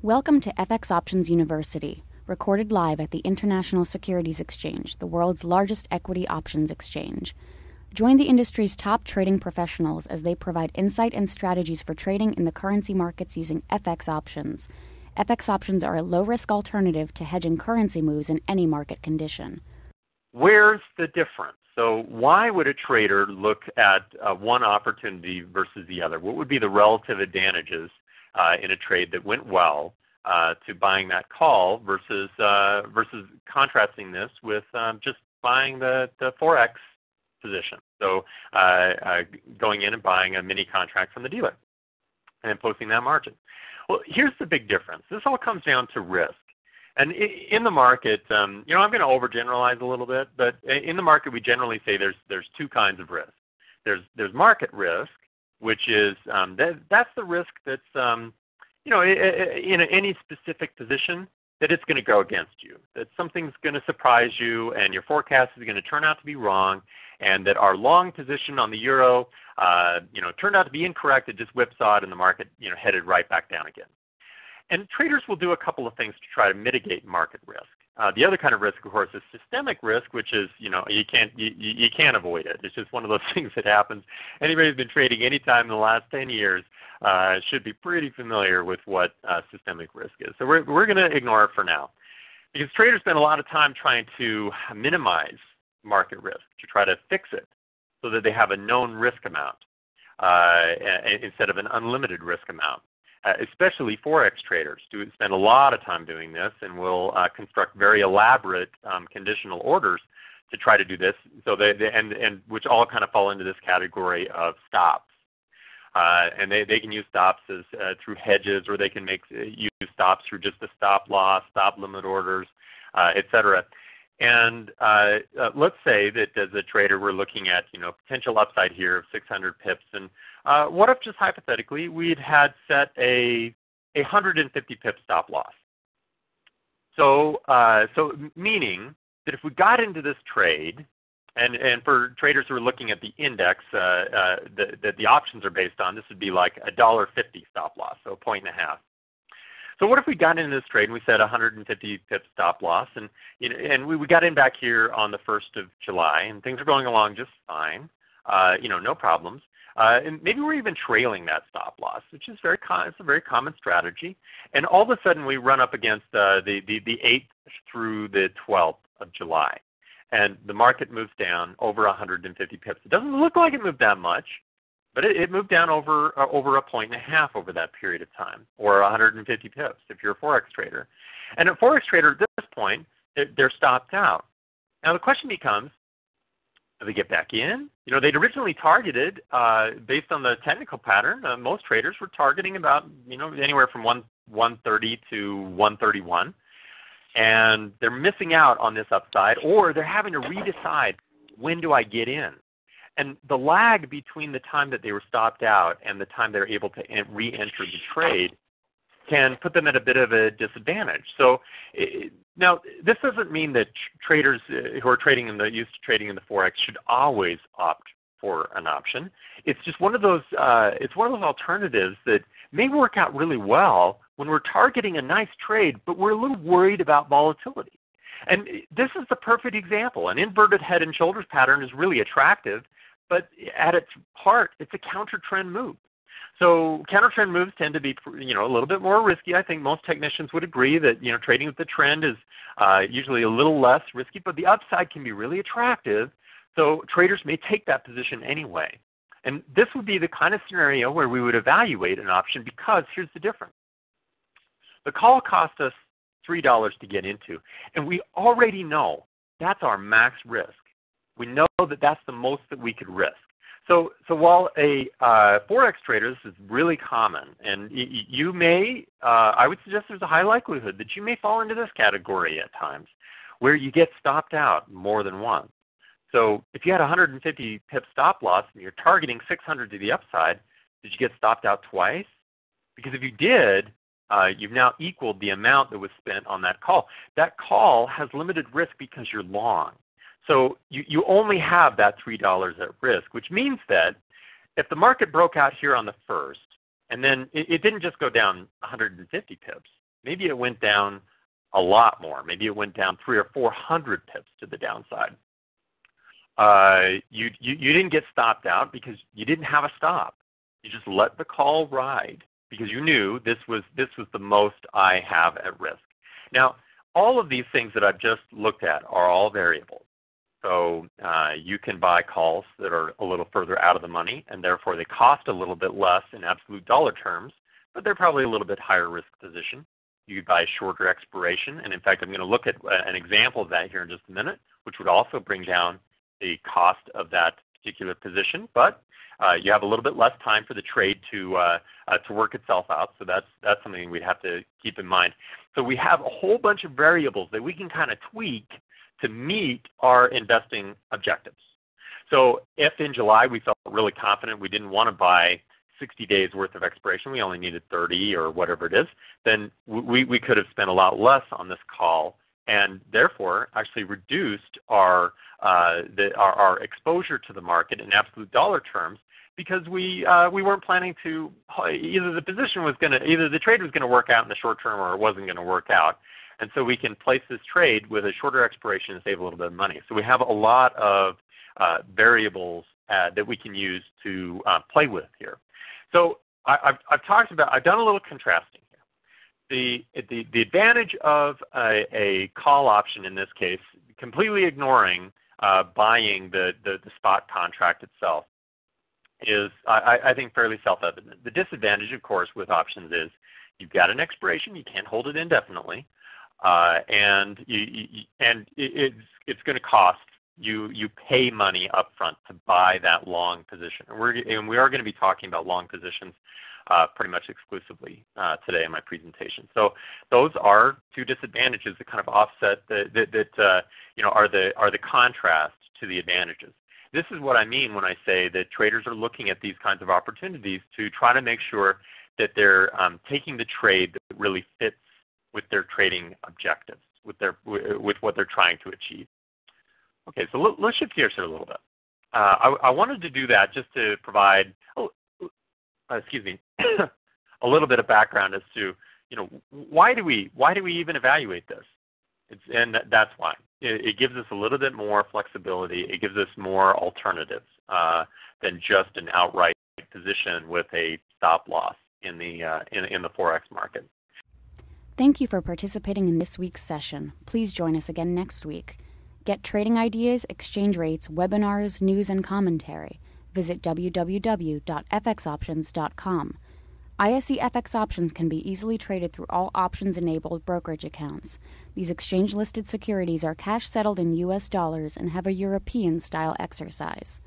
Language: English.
Welcome to FX Options University, recorded live at the International Securities Exchange, the world's largest equity options exchange. Join the industry's top trading professionals as they provide insight and strategies for trading in the currency markets using FX options. FX options are a low-risk alternative to hedging currency moves in any market condition. Where's the difference? So why would a trader look at one opportunity versus the other? What would be the relative advantages in a trade that went well to buying that call versus contrasting this with just buying the Forex position? So going in and buying a mini contract from the dealer and posting that margin. Well, here's the big difference. This all comes down to risk. And in the market, I'm going to overgeneralize a little bit, but in the market we generally say there's two kinds of risk. There's market risk, which is that's the risk that's in any specific position that it's going to go against you, that something's going to surprise you and your forecast is going to turn out to be wrong, and that our long position on the euro turned out to be incorrect. It just whipsawed and the market headed right back down again. And traders will do a couple of things to try to mitigate market risk. The other kind of risk, of course, is systemic risk, which is, you can't avoid it. It's just one of those things that happens. Anybody who's been trading any time in the last 10 years should be pretty familiar with what systemic risk is. So we're going to ignore it for now, because traders spend a lot of time trying to minimize market risk, to try to fix it so that they have a known risk amount instead of an unlimited risk amount. Especially Forex traders spend a lot of time doing this and will construct very elaborate conditional orders to try to do this. So and which all kind of fall into this category of stops. And they can use stops as through hedges, or they can use stops through just the stop loss, stop limit orders, etc. And let's say that as a trader we're looking at potential upside here of 600 pips, and what if just hypothetically we'd had set a 150 pip stop loss? So meaning that if we got into this trade, and for traders who are looking at the index that the options are based on, this would be like a $1.50 stop loss, so 1.5. So what if we got into this trade and we set 150 pip stop loss, and we got in back here on the 1st of July, and things are going along just fine, no problems, and maybe we're even trailing that stop loss, which is it's a very common strategy, and all of a sudden we run up against the 8th through the 12th of July, and the market moves down over 150 pips. It doesn't look like it moved that much, but it moved down over a 1.5 points over that period of time, or 150 pips if you're a Forex trader. And a Forex trader at this point, they're stopped out. Now the question becomes, do they get back in? They'd originally targeted, based on the technical pattern, most traders were targeting about, anywhere from 130 to 131. And they're missing out on this upside, or they're having to redecide, when do I get in? And the lag between the time that they were stopped out and the time they're able to re-enter the trade can put them at a bit of a disadvantage. So now, this doesn't mean that traders who are used to trading in the Forex should always opt for an option. It's just one of those alternatives that may work out really well when we're targeting a nice trade, but we're a little worried about volatility. And this is the perfect example. An inverted head and shoulders pattern is really attractive, but at its heart, it's a counter-trend move. So counter-trend moves tend to be, a little bit more risky. I think most technicians would agree that, trading with the trend is usually a little less risky, but the upside can be really attractive. So traders may take that position anyway. And this would be the kind of scenario where we would evaluate an option, because here's the difference. The call cost us $3 to get into, and we already know that's our max risk. We know that that's the most that we could risk. So while a Forex trader, this is really common, and you may, I would suggest there's a high likelihood that you may fall into this category at times, where you get stopped out more than once. So if you had 150 pip stop loss and you're targeting 600 to the upside, did you get stopped out twice? Because if you did, you've now equaled the amount that was spent on that call. That call has limited risk because you're long. So you only have that $3 at risk, which means that if the market broke out here on the 1st, and then it didn't just go down 150 pips, Maybe it went down a lot more. Maybe it went down 300 or 400 pips to the downside. You didn't get stopped out because you didn't have a stop. You just let the call ride because you knew this was the most I have at risk. Now, all of these things that I've just looked at are all variables. So you can buy calls that are a little further out of the money, and therefore they cost a little bit less in absolute dollar terms, but they're probably a little bit higher risk position. You could buy a shorter expiration, and in fact, I'm going to look at an example of that here in just a minute, which would also bring down the cost of that particular position, but you have a little bit less time for the trade to work itself out, so that's something we'd have to keep in mind. So we have a whole bunch of variables that we can kind of tweak to meet our investing objectives. So if in July we felt really confident we didn't want to buy 60 days worth of expiration, we only needed 30 or whatever it is, then we could have spent a lot less on this call and therefore actually reduced our exposure to the market in absolute dollar terms because we weren't planning to, either the trade was going to work out in the short term or it wasn't going to work out. And so we can place this trade with a shorter expiration and save a little bit of money. So we have a lot of variables that we can use to play with here. So I've done a little contrasting here. The advantage of a call option in this case, completely ignoring buying the spot contract itself, is I think fairly self-evident. The disadvantage, of course, with options is you've got an expiration, you can't hold it indefinitely. And it's going to cost you pay money up front to buy that long position. And we are going to be talking about long positions pretty much exclusively today in my presentation. So those are two disadvantages that kind of offset are the contrast to the advantages. This is what I mean when I say that traders are looking at these kinds of opportunities to try to make sure that they're taking the trade that really fits with their trading objectives, with what they're trying to achieve. Okay, so let's shift gears here a little bit. I wanted to do that just to provide, a little bit of background as to, why do we even evaluate this? And that's why. It gives us a little bit more flexibility. It gives us more alternatives than just an outright position with a stop loss in the Forex market. Thank you for participating in this week's session. Please join us again next week. Get trading ideas, exchange rates, webinars, news, and commentary. Visit www.fxoptions.com. ISE FX options can be easily traded through all options-enabled brokerage accounts. These exchange-listed securities are cash-settled in U.S. dollars and have a European-style exercise.